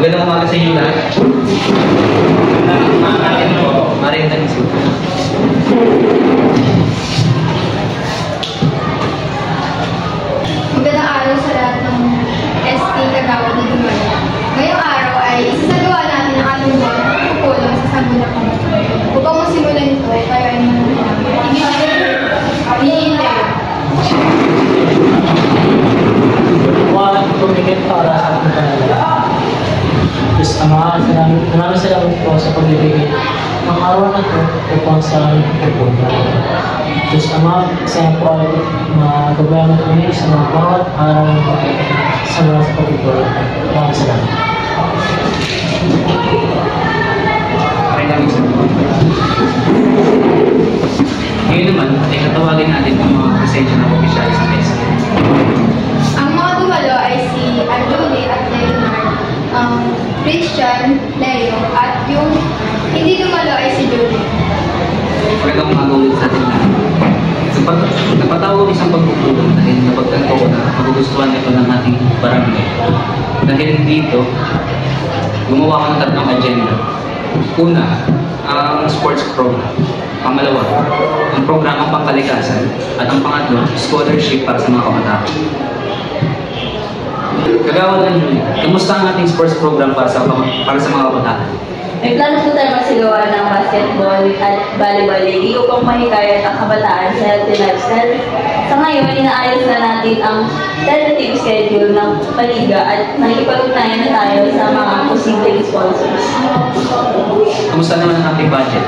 Magandang umaga sa inyo lahat. Maring Danisu. Magandang araw sa lahat ng SK Kagawad na Dumalo. Ngayong araw ay isasagawa natin ang ating pagpupulong sa Sangguniang Kabataan. Upang masimulan ito, tayo ay hinihintay. Walang tumigil para sa ating panalalaan. Diyos Ama, maraming salamat po sa pagbibigay ng araw na ito upang sa aming pagpupunta. Diyos Ama, sana po ay magabayan kami sa mga bawat araw sa mga sa pagpupunta. Maraming salamat. Ngayon naman, ay katawagin natin ang mga presensya ng opisyal sa SK. Ang mga dumalo ay si Arjuli at Leonard, Christian, Leo, at yung hindi dumalo ay si Julie. Magandang umaga ulit sa ating lahat. Napatawag isang pagpupulong dahil napagtanto ko na magugustuhan ito ng ating barangay. Dahil dito, gumawa ko ng tatlong agenda. Una, ang sports program. Pangalawa, ang programang pangkalikasan. At ang pangatlo, scholarship para sa mga kabataan. Kagawad ng Julie, kamusta ang ating sports program para sa mga kabataan? May plano po tayo magsigawa ng basketball at volleyball league upang mahikayat ang kabataan sa healthy lifestyle. Sa ngayon, inaayos na natin ang tentative schedule ng paliga at nakikipag-ugnayan na tayo sa mga posibleng sponsors. Kamusta naman ang ating budget?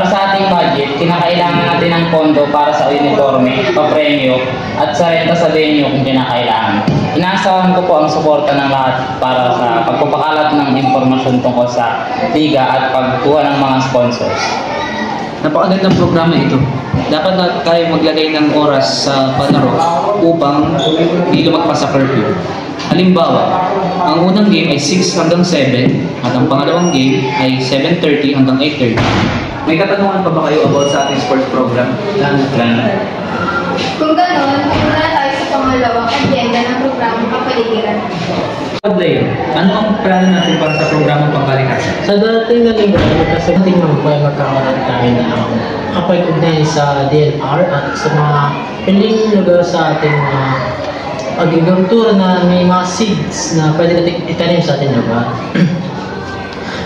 Sa ating budget, kinakailangan natin ng pondo para sa uniforme, papremyo, at sa renta sa venue kung kinakailangan. Inaasahan ko po ang suporta ng lahat para sa pagpapakalat ng impormasyon tungkol sa liga at pagkuha ng mga sponsors. Napakagandang programa ito. Dapat na tayo maglagay ng oras sa palaro upang hindi lumagpas sa curfew. Halimbawa, ang unang game ay 6 hanggang 7 at ang pangalawang game ay 7:30 hanggang 8:30. May katanungan pa ba kayo about sa ating sports program? Kung gano'n, muna tayo sa pangalawang agenda ng programang kapaligiran. Blair, ano ang plano natin para sa programang pangkalikasan? Sa dating na linggo, nagkasating ng buhay magkakaroon tayo ng kapag-ugnayan sa DNR at sa mga piling lugar sa ating agrikultura na may mga seeds na pwede natin itanim sa ating lugar.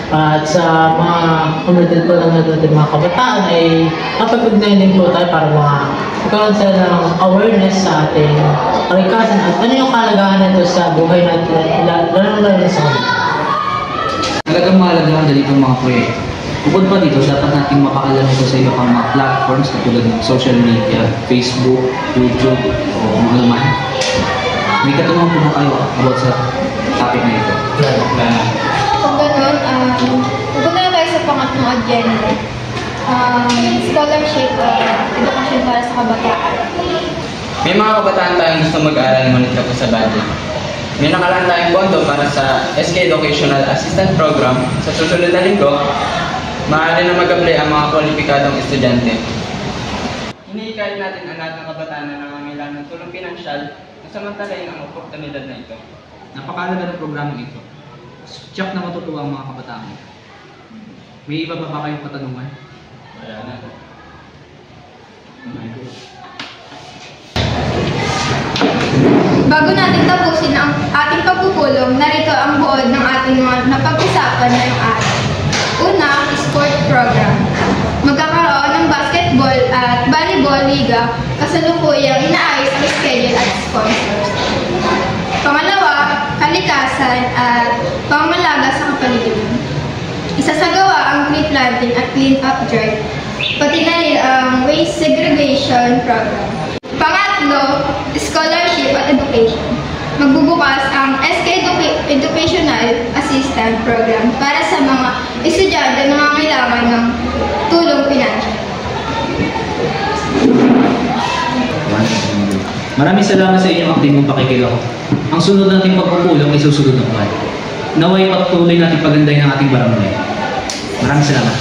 At sa mga community po lang natin mga kabataan ay kapag-ugnayan din po tayo para magkaroon sila ng awareness sa ating kalikasan at ano yung kalagahan nito sa buhay natin, lalo sa kanila. Talagang mahalaga ang ganitong mga proyekto. Bukod pa dito, dapat nating mapakalam ito sa ibang mga platforms tulad ng social media, Facebook, YouTube, o mga naman. May katanungan po ba kayo about sa topic na ito? Kung gano'n, pupunta na tayo sa pangatlong agenda. Scholarship o edukasyon para sa kabataan. May mga kabataan tayong gusto mag-aral ngunit tapos sa budget. May nakalaan tayong pondo para sa SK Educational Assistant Program. Sa susunod na linggo, maaari na mag-apply ang mga kwalipikadong estudyante. Hinihikayat natin ang lahat ng kabataan na nangangailangan ng tulong pinansyal na samantalayin ang oportunidad na ito. Napakalaga ng programang ito. Tiyak na matutuwa ang mga kabataan. May iba pa ba kayong katanungan? Wala na. Bago natin tapusin ang ating pagpupulong, narito ang buod ng ating mga napag-usapan ngayong araw. Una, sport program. Magkakaroon ng basketball at volleyball liga kasalukuyang inaayos ang schedule at sponsors. Pangalawa, kalikasan at pamalaga sa kapaligiran. Isasagawa ang tree planting at clean up drive, pati na rin ang waste segregation program. Pangatlo, scholarship at education. Magbubukas ang SK Educational Assistant Program para sa mga estudyante na nangangailangan ng tulong pinansyal. Maraming salamat sa inyong aktivong pakikilahok. Ang sunod nating pagpupulong ay susunod na buwan. Naway patuloy natin pagandahin ang ating barangay. Maraming salamat.